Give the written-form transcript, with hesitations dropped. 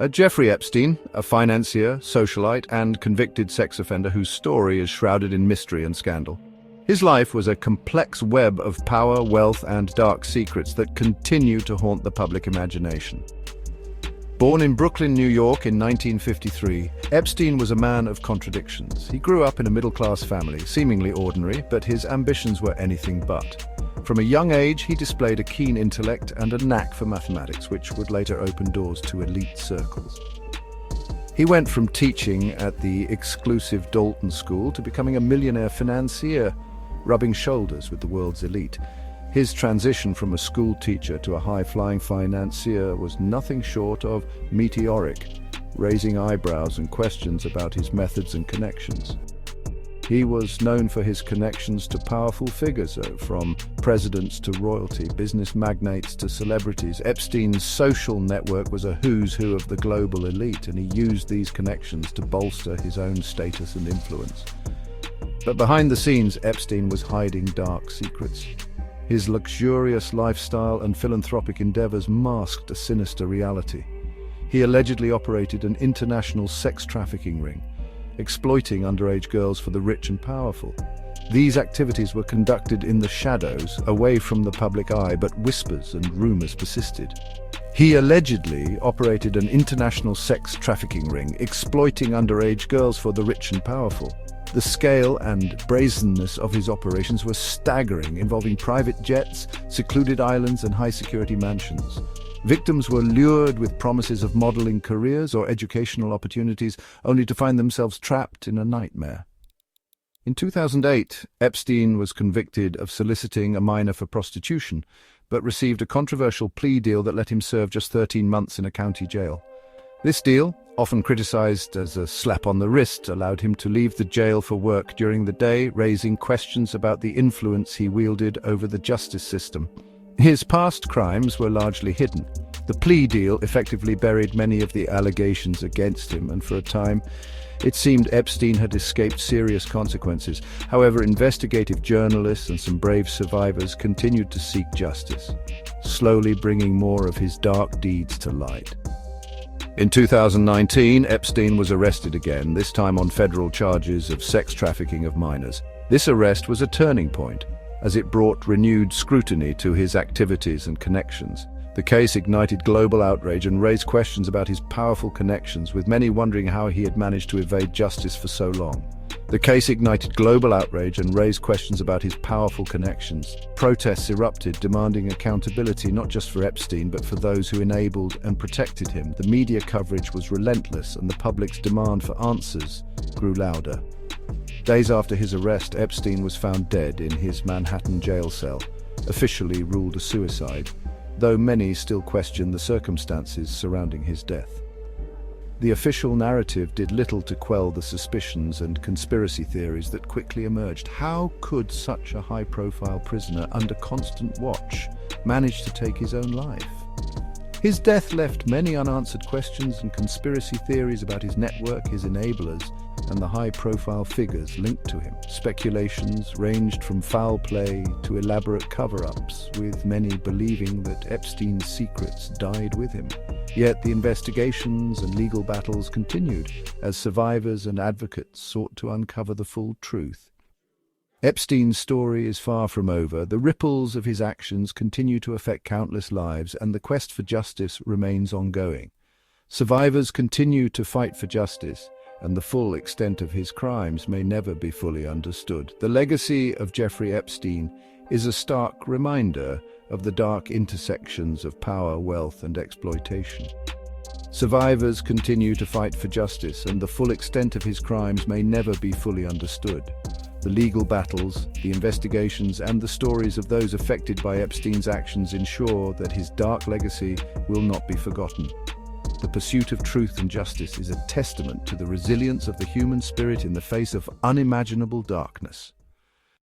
Jeffrey Epstein, a financier, socialite, and convicted sex offender whose story is shrouded in mystery and scandal. His life was a complex web of power, wealth, and dark secrets that continue to haunt the public imagination. Born in Brooklyn, New York in 1953, Epstein was a man of contradictions. He grew up in a middle-class family, seemingly ordinary, but his ambitions were anything but. From a young age, he displayed a keen intellect and a knack for mathematics, which would later open doors to elite circles. He went from teaching at the exclusive Dalton School to becoming a millionaire financier, rubbing shoulders with the world's elite. His transition from a school teacher to a high-flying financier was nothing short of meteoric, raising eyebrows and questions about his methods and connections. He was known for his connections to powerful figures, from presidents to royalty, business magnates to celebrities. Epstein's social network was a who's who of the global elite, and he used these connections to bolster his own status and influence. But behind the scenes, Epstein was hiding dark secrets. His luxurious lifestyle and philanthropic endeavors masked a sinister reality. He allegedly operated an international sex trafficking ring, exploiting underage girls for the rich and powerful. These activities were conducted in the shadows, away from the public eye, but whispers and rumors persisted. He allegedly operated an international sex trafficking ring, exploiting underage girls for the rich and powerful. The scale and brazenness of his operations were staggering, involving private jets, secluded islands, and high-security mansions. Victims were lured with promises of modeling careers or educational opportunities, only to find themselves trapped in a nightmare. In 2008, Epstein was convicted of soliciting a minor for prostitution, but received a controversial plea deal that let him serve just 13 months in a county jail. This deal, often criticized as a slap on the wrist, allowed him to leave the jail for work during the day, raising questions about the influence he wielded over the justice system. His past crimes were largely hidden. The plea deal effectively buried many of the allegations against him, and for a time, it seemed Epstein had escaped serious consequences. However, investigative journalists and some brave survivors continued to seek justice, slowly bringing more of his dark deeds to light. In 2019, Epstein was arrested again, this time on federal charges of sex trafficking of minors. This arrest was a turning point, as it brought renewed scrutiny to his activities and connections. The case ignited global outrage and raised questions about his powerful connections, with many wondering how he had managed to evade justice for so long. Protests erupted, demanding accountability not just for Epstein, but for those who enabled and protected him. The media coverage was relentless, and the public's demand for answers grew louder. Days after his arrest, Epstein was found dead in his Manhattan jail cell, officially ruled a suicide, though many still question the circumstances surrounding his death. The official narrative did little to quell the suspicions and conspiracy theories that quickly emerged. How could such a high-profile prisoner under constant watch manage to take his own life? His death left many unanswered questions and conspiracy theories about his network, his enablers, and the high-profile figures linked to him. Speculations ranged from foul play to elaborate cover-ups, with many believing that Epstein's secrets died with him. Yet the investigations and legal battles continued as survivors and advocates sought to uncover the full truth. Epstein's story is far from over. The ripples of his actions continue to affect countless lives, and the quest for justice remains ongoing. Survivors continue to fight for justice, and the full extent of his crimes may never be fully understood. The legacy of Jeffrey Epstein is a stark reminder of the dark intersections of power, wealth, and exploitation. Survivors continue to fight for justice, and the full extent of his crimes may never be fully understood. The legal battles, the investigations, and the stories of those affected by Epstein's actions ensure that his dark legacy will not be forgotten. The pursuit of truth and justice is a testament to the resilience of the human spirit in the face of unimaginable darkness.